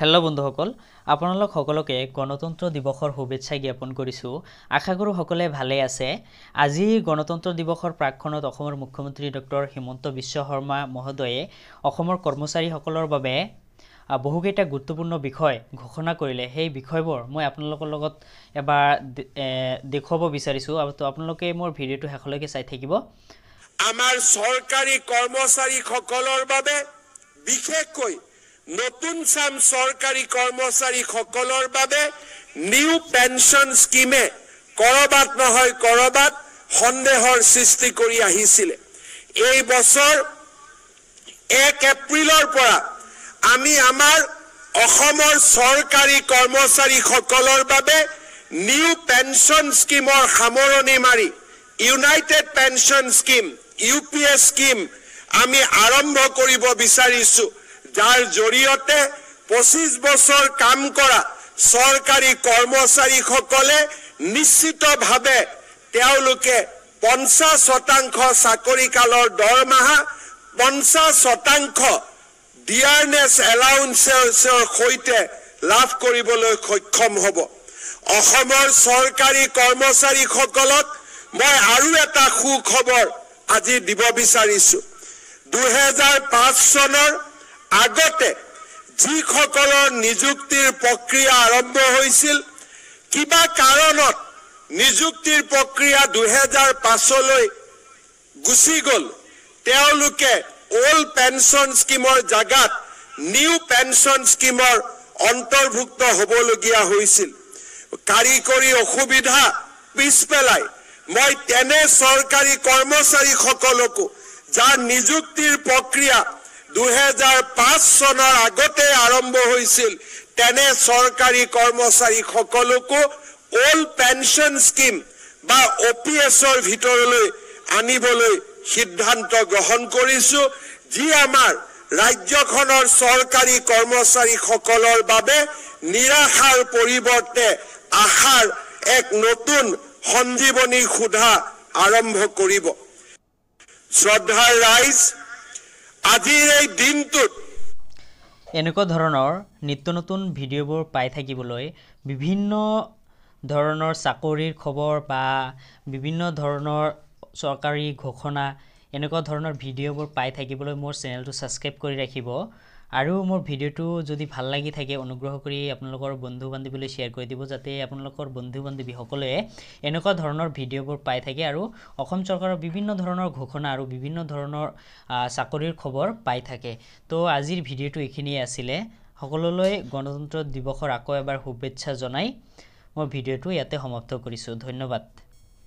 Hello' বন্ধুসকল, আপোনালোক সকলোকে গণতন্ত্ৰ দিৱসৰ শুভেচ্ছা জ্ঞাপন কৰিছোঁ। আশা কৰোঁ সকলোৱে ভালে আছে। আজি গণতন্ত্ৰ দিৱসৰ প্ৰাকক্ষণত অসমৰ মুখ্যমন্ত্ৰী ডক্টৰ হিমন্ত বিশ্ব শৰ্মা মহোদয়ে অসমৰ কৰ্মচাৰীসকলৰ বাবে বহুকেইটা গুৰুত্বপূৰ্ণ বিষয় ঘোষণা কৰিলে। সেই বিষয়বোৰ মই আপোনালোকৰ লগত এবাৰ দেখুৱাব বিচাৰিছোঁ আৰু আপোনালোকে মোৰ ভিডিঅ'টো শেষলৈকে চাই থাকিব। আমাৰ চৰকাৰী কৰ্মচাৰীসকলৰ বাবে বিশেষকৈ নতুন চাম চৰকাৰী কৰ্মচাৰীসকলৰ বাবে নিউ পেনশ্যন স্কিমে কৰবাত নহয় কৰবাত সন্দেহৰ সৃষ্টি কৰি আহিছিলে। এই বছৰ 1 এপ্ৰিলৰ পৰা আমি আমাৰ অসমৰ চৰকাৰী কৰ্মচাৰীসকলৰ বাবে নিউ পেনশ্যন স্কিমৰ সামৰণি মাৰি United pension scheme UPS scheme আমি আৰম্ভ কৰিব বিচাৰিছো, যাৰ জৰিয়তে 25 বছৰ কাম কৰা চৰকাৰী কৰ্মচাৰীসকলে নিশ্চিতভাৱে তেওঁলোকে 50% চাকৰি কালৰ দৰমহা 50% ডিয়াৰনেছ এলাউন্সৰ সৈতে লাভ কৰিবলৈ সক্ষম হ'ব। অসমৰ চৰকাৰী কৰ্মচাৰীসকলক মই আৰু এটা সুখবৰ আজি দিব বিচাৰিছো। 2005 চনৰ আগতে যিসকলৰ নিযুক্তিৰ প্ৰক্ৰিয়া আৰম্ভ হৈছিল, কিবা কাৰণত নিযুক্তিৰ প্ৰক্ৰিয়া 2005লৈ গুচি গ'ল, তেওঁলোকে ওল্ড পেনশ্যন স্কিমৰ জাগাত নিউ পেনশ্যন স্কিমৰ অন্তৰ্ভুক্ত হ'বলগীয়া হৈছিল। কাৰিকৰী অসুবিধা পিছ পেলাই মই তেনে চৰকাৰী কৰ্মচাৰীসকলকো যাৰ নিযুক্তিৰ প্ৰক্ৰিয়া 2005 চনৰ আগতে আৰম্ভ হৈছিল, তেনে চৰকাৰী কৰ্মচাৰীসকলকো ওল্ড পেনশ্যন স্কিম বা OPSৰ ভিতৰলৈ আনিবলৈ সিদ্ধান্ত গ্ৰহণ কৰিছো, যি আমাৰ ৰাজ্যখনৰ চৰকাৰী কৰ্মচাৰীসকলৰ বাবে নিৰাশাৰ পৰিৱৰ্তে আশাৰ এক নতুন সঞ্জীৱনী সুধা আৰম্ভ কৰিব। শ্ৰদ্ধাৰ ৰাইজ, আজিৰ এই দিনটোত এনেকুৱা ধৰণৰ নিত্য নতুন ভিডিঅ'বোৰ পাই থাকিবলৈ বিভিন্ন ধৰণৰ চাকৰিৰ খবৰ বা বিভিন্ন ধৰণৰ চৰকাৰী ঘোষণা এনেকুৱা ধৰণৰ ভিডিঅ'বোৰ পাই থাকিবলৈ মোৰ চেনেলটো ছাবস্ক্ৰাইব কৰি ৰাখিব। আৰু মোৰ ভিডিঅ'টো যদি ভাল লাগি থাকে অনুগ্ৰহ কৰি আপোনালোকৰ বন্ধু বান্ধৱীলৈ শ্বেয়াৰ কৰি দিব, যাতে আপোনালোকৰ বন্ধু বান্ধৱীসকলে এনেকুৱা ধৰণৰ ভিডিঅ'বোৰ পাই থাকে আৰু অসম চৰকাৰৰ বিভিন্ন ধৰণৰ ঘোষণা আৰু বিভিন্ন ধৰণৰ চাকৰিৰ খবৰ পাই থাকে। তো আজিৰ ভিডিঅ'টো এইখিনিয়ে আছিলে। সকলোলৈ গণতন্ত্ৰ দিৱসৰ আকৌ এবাৰ শুভেচ্ছা জনাই মোৰ ভিডিঅ'টো ইয়াতে সমাপ্ত কৰিছোঁ। ধন্যবাদ।